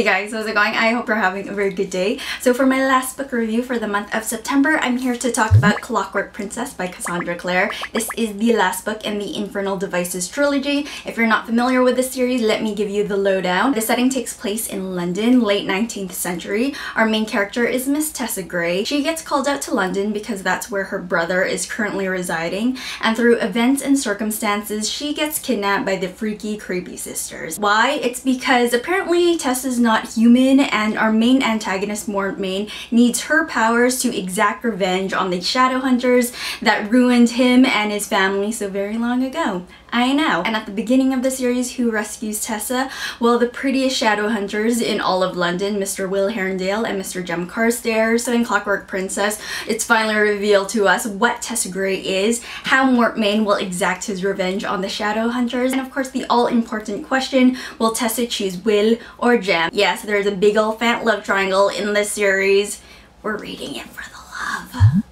Hey guys, how's it going? I hope you're having a very good day. So for my last book review for the month of September, I'm here to talk about Clockwork Princess by Cassandra Clare. This is the last book in the Infernal Devices trilogy. If you're not familiar with the series, let me give you the lowdown. The setting takes place in London, late 19th century. Our main character is Miss Tessa Gray. She gets called out to London because that's where her brother is currently residing, and through events and circumstances, she gets kidnapped by the freaky, creepy sisters. Why? It's because apparently Tessa's not human, and our main antagonist, Mortmain, needs her powers to exact revenge on the Shadowhunters that ruined him and his family so very long ago. I know. And at the beginning of the series, who rescues Tessa? Well, the prettiest Shadowhunters in all of London, Mr. Will Herondale and Mr. Jem Carstairs. So in Clockwork Princess, it's finally revealed to us what Tessa Gray is, how Mortmain will exact his revenge on the Shadowhunters, and of course the all-important question, will Tessa choose Will or Jem? Yes, there's a big old fat love triangle in this series. We're reading it for the love.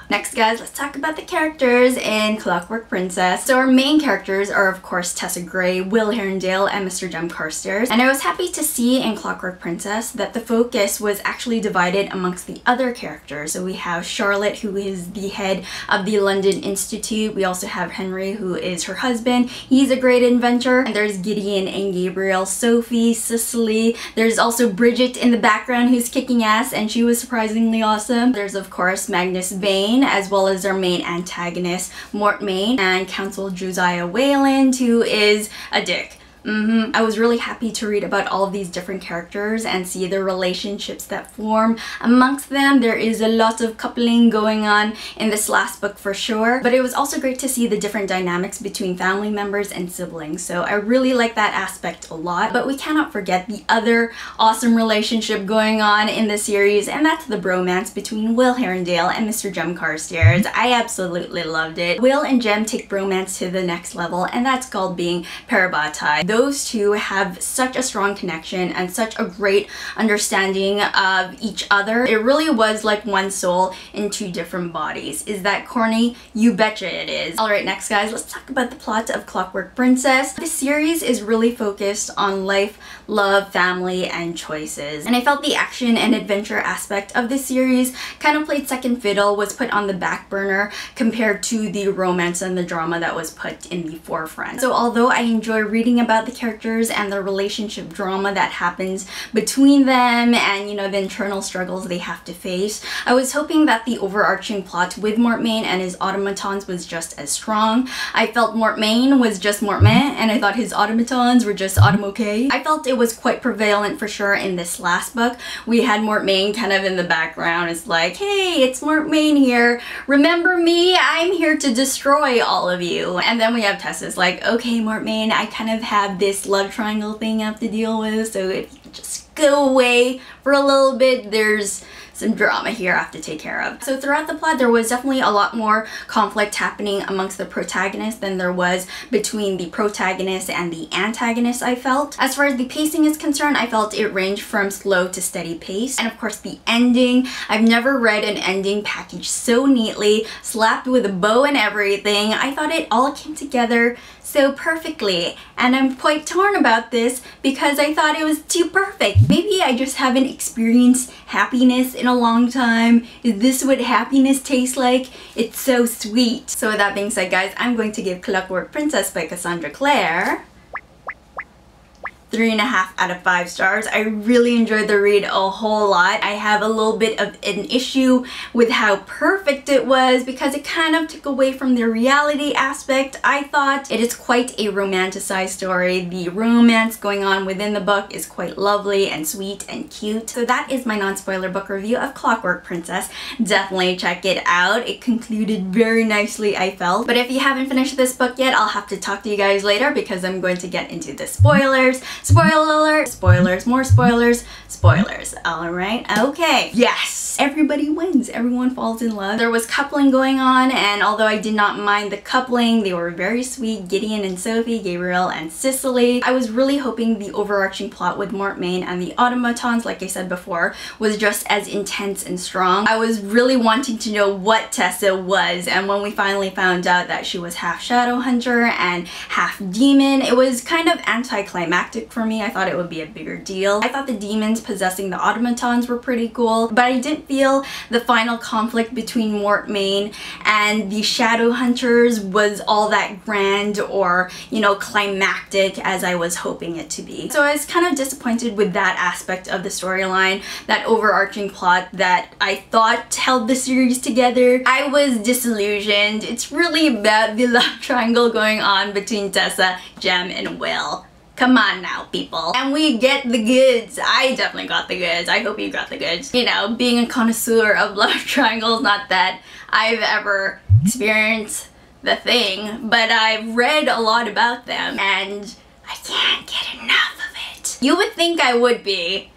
Next guys, let's talk about the characters in Clockwork Princess. So our main characters are of course Tessa Gray, Will Herondale, and Mr. Jem Carstairs. And I was happy to see in Clockwork Princess that the focus was actually divided amongst the other characters. So we have Charlotte, who is the head of the London Institute. We also have Henry, who is her husband. He's a great inventor. And there's Gideon and Gabriel, Sophie, Cicely. There's also Bridget in the background who's kicking ass, and she was surprisingly awesome. There's of course Magnus Vane, as well as our main antagonist, Mortmain, and Counsel Josiah Wayland, who is a dick. I was really happy to read about all of these different characters and see the relationships that form amongst them. There is a lot of coupling going on in this last book for sure, but it was also great to see the different dynamics between family members and siblings, so I really like that aspect a lot. But we cannot forget the other awesome relationship going on in the series, and that's the bromance between Will Herondale and Mr. Jem Carstairs. I absolutely loved it. Will and Jem take bromance to the next level, and that's called being parabatai. Those two have such a strong connection and such a great understanding of each other. It really was like one soul in two different bodies. Is that corny? You betcha it is. Alright, next guys, let's talk about the plot of Clockwork Princess. This series is really focused on life, love, family, and choices. And I felt the action and adventure aspect of this series kind of played second fiddle, was put on the back burner compared to the romance and the drama that was put in the forefront. So although I enjoy reading about the characters and the relationship drama that happens between them and, you know, the internal struggles they have to face, I was hoping that the overarching plot with Mortmain and his automatons was just as strong. I felt Mortmain was just Mortmain, and I thought his automatons were just automokay. I felt it was quite prevalent for sure in this last book. We had Mortmain kind of in the background. It's like, hey, it's Mortmain here. Remember me? I'm here to destroy all of you. And then we have Tessa's like, okay, Mortmain, I kind of have this love triangle thing I have to deal with, so if you could just go away for a little bit, there's some drama here I have to take care of. So throughout the plot, there was definitely a lot more conflict happening amongst the protagonists than there was between the protagonist and the antagonist, I felt. As far as the pacing is concerned, I felt it ranged from slow to steady pace. And of course the ending, I've never read an ending packaged so neatly, slapped with a bow and everything. I thought it all came together so perfectly, and I'm quite torn about this because I thought it was too perfect. Maybe I just haven't experienced happiness in a long time. Is this what happiness tastes like? It's so sweet. So with that being said guys, I'm going to give Clockwork Princess by Cassandra Clare 3.5 out of 5 stars. I really enjoyed the read a whole lot. I have a little bit of an issue with how perfect it was because it kind of took away from the reality aspect. I thought it is quite a romanticized story. The romance going on within the book is quite lovely and sweet and cute. So that is my non-spoiler book review of Clockwork Princess. Definitely check it out. It concluded very nicely, I felt. But if you haven't finished this book yet, I'll have to talk to you guys later because I'm going to get into the spoilers. Spoiler alert! Spoilers, more spoilers, spoilers. Alright, okay. Yes! Everybody wins. Everyone falls in love. There was coupling going on, and although I did not mind the coupling, they were very sweet. Gideon and Sophie, Gabriel and Cicely. I was really hoping the overarching plot with Mortmain and the automatons, like I said before, was just as intense and strong. I was really wanting to know what Tessa was, and when we finally found out that she was half Shadowhunter and half demon, it was kind of anticlimactic book for me. I thought it would be a bigger deal. I thought the demons possessing the automatons were pretty cool, but I didn't feel the final conflict between Mortmain and the Shadow Hunters was all that grand or, you know, climactic as I was hoping it to be. So I was kind of disappointed with that aspect of the storyline, that overarching plot that I thought held the series together. I was disillusioned. It's really about the love triangle going on between Tessa, Jem, and Will. Come on now, people. And we get the goods. I definitely got the goods. I hope you got the goods. You know, being a connoisseur of love triangles, not that I've ever experienced the thing, but I've read a lot about them and I can't get enough of it. You would think I would be.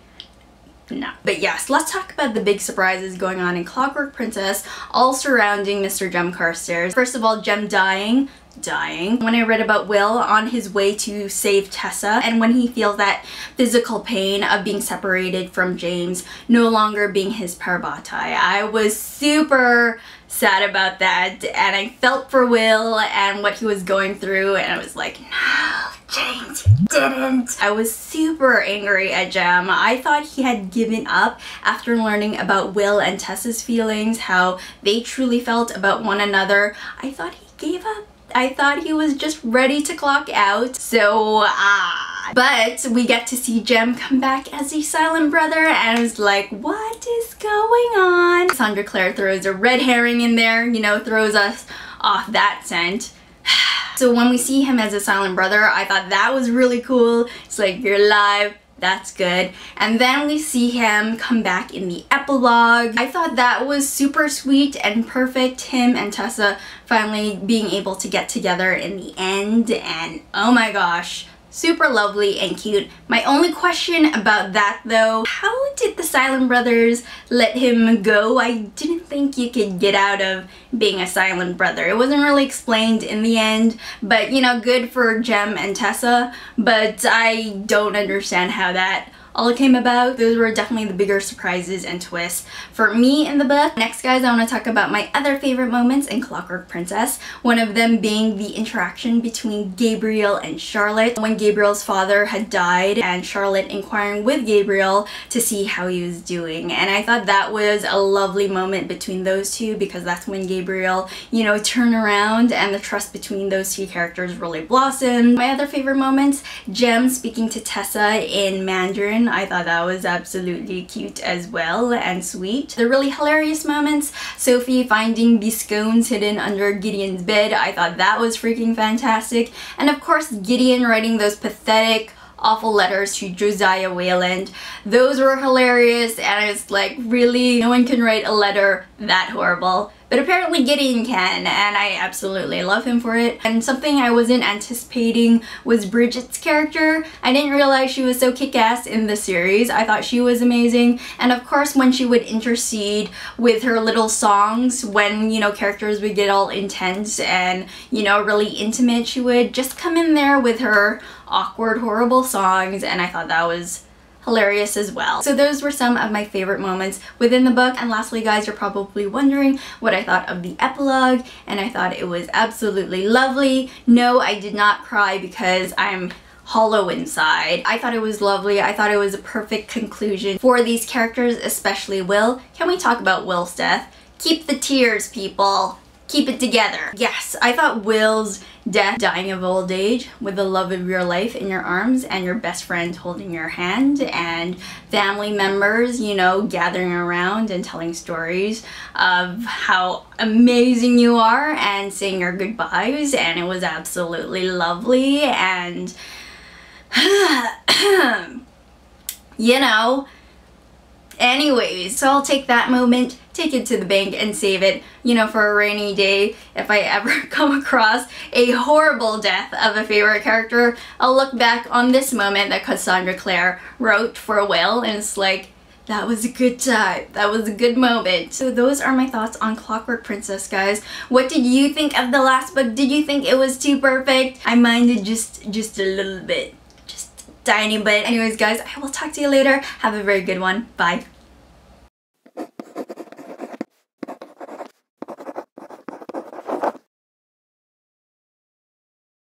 No. But yes, let's talk about the big surprises going on in Clockwork Princess, all surrounding Mr. Jem Carstairs. First of all, Jem dying. When I read about Will on his way to save Tessa, and when he feels that physical pain of being separated from James, no longer being his Parvati, I was super sad about that, and I felt for Will and what he was going through, and I was like, no, James, you didn't. I was super angry at Jem. I thought he had given up after learning about Will and Tessa's feelings, how they truly felt about one another. I thought he gave up. I thought he was just ready to clock out, so but we get to see Jem come back as a silent brother, and I was like, what is going on? Cassandra Clare throws a red herring in there, you know, throws us off that scent. So when we see him as a silent brother, I thought that was really cool. It's like, you're alive. That's good. And then we see him come back in the epilogue. I thought that was super sweet and perfect. Him and Tessa finally being able to get together in the end, and oh my gosh, super lovely and cute. My only question about that though, how did the Silent Brothers let him go? I didn't think you could get out of being a silent brother. It wasn't really explained in the end, but you know, good for Jem and Tessa, but I don't understand how that all came about. Those were definitely the bigger surprises and twists for me in the book. Next, guys, I want to talk about my other favorite moments in Clockwork Princess. One of them being the interaction between Gabriel and Charlotte. When Gabriel's father had died and Charlotte inquiring with Gabriel to see how he was doing. And I thought that was a lovely moment between those two, because that's when Gabriel, you know, turned around and the trust between those two characters really blossomed. My other favorite moments, Jem speaking to Tessa in Mandarin. I thought that was absolutely cute as well and sweet. The really hilarious moments, Sophie finding the scones hidden under Gideon's bed. I thought that was freaking fantastic. And of course, Gideon writing those pathetic, awful letters to Josiah Wayland. Those were hilarious, and it's like, really, no one can write a letter that horrible. But apparently Gideon can, and I absolutely love him for it. And something I wasn't anticipating was Bridget's character. I didn't realize she was so kick-ass in the series. I thought she was amazing. And of course, when she would intercede with her little songs, when, you know, characters would get all intense and, you know, really intimate, she would just come in there with her awkward, horrible songs, and I thought that was hilarious as well. So those were some of my favorite moments within the book. And lastly, guys, you're probably wondering what I thought of the epilogue, and I thought it was absolutely lovely. No, I did not cry because I'm hollow inside. I thought it was lovely. I thought it was a perfect conclusion for these characters, especially Will. Can we talk about Will's death? Keep the tears, people. Keep it together. Yes, I thought Will's death, dying of old age with the love of your life in your arms and your best friend holding your hand and family members, you know, gathering around and telling stories of how amazing you are and saying your goodbyes, and it was absolutely lovely. And you know, anyways, so I'll take that moment, take it to the bank and save it, you know, for a rainy day. If I ever come across a horrible death of a favorite character, I'll look back on this moment that Cassandra Clare wrote for Will, and it's like, that was a good time. That was a good moment. So those are my thoughts on Clockwork Princess, guys. What did you think of the last book? Did you think it was too perfect? I minded just a little bit. Just a tiny bit. Anyways, guys, I will talk to you later. Have a very good one. Bye.